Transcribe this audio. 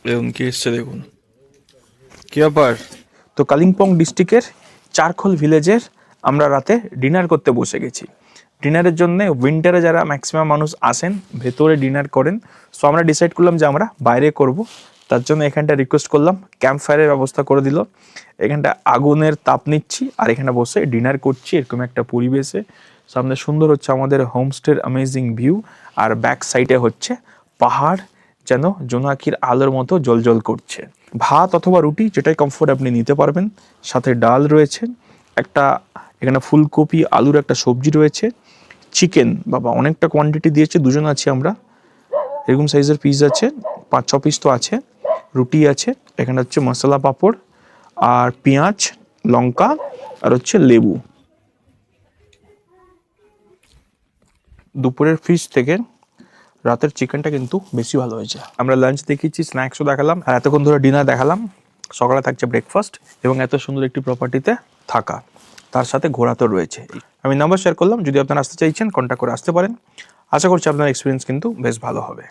এরকম কি এসছে দেখুন, কি ব্যাপার। তো কালিম্পং ডিস্ট্রিক্টের চারখোল ভিলেজের আমরা রাতে ডিনার করতে বসে গেছি। ডিনারের জন্য উইন্টারে যারা ম্যাক্সিমাম মানুষ আসেন ভেতরে ডিনার করেন, সো আমরা ডিসাইড করলাম যে আমরা বাইরে করব। তার জন্য এখানটা রিকোয়েস্ট করলাম, ক্যাম্প ফায়ারের ব্যবস্থা করে দিল। এখানটা আগুনের তাপ নিচ্ছি আর এখানে বসে ডিনার করছি এরকম একটা পরিবেশে। সামনে সুন্দর হচ্ছে আমাদের হোমস্টের অ্যামেজিং ভিউ, আর ব্যাক সাইডে হচ্ছে পাহাড়, যেন জোনাকির আলোর মতো জ্বলজ্বল করছে। ভাত অথবা রুটি যেটাই কমফোর্ট আপনি নিতে পারবেন, সাথে ডাল রয়েছে, একটা এখানে ফুলকপি আলুর একটা সবজি রয়েছে, চিকেন বাবা অনেকটা কোয়ান্টিটি দিয়েছে, দুজন আছি আমরা, এরকম সাইজের পিস আছে, 5-6 পিস তো আছে। রুটি আছে, এখানে হচ্ছে মশলা পাঁপড় আর পেঁয়াজ লঙ্কা আর হচ্ছে লেবু। দুপুরের ফিশ থেকে রাতের চিকেনটা কিন্তু বেশি ভালো হয়েছে। আমরা লাঞ্চ দেখিয়েছি, স্ন্যাক্সও দেখালাম, আর এতক্ষণ ধরে ডিনার দেখালাম। সকালে থাকছে ব্রেকফাস্ট এবং এত সুন্দর একটি প্রপার্টিতে থাকা, তার সাথে ঘোরা তো রয়েছে। আমি নাম্বার শেয়ার করলাম, যদি আপনারা আসতে চাইছেন কন্ট্যাক্ট করে আসতে পারেন। আশা করছি আপনার এক্সপিরিয়েন্স কিন্তু বেশ ভালো হবে।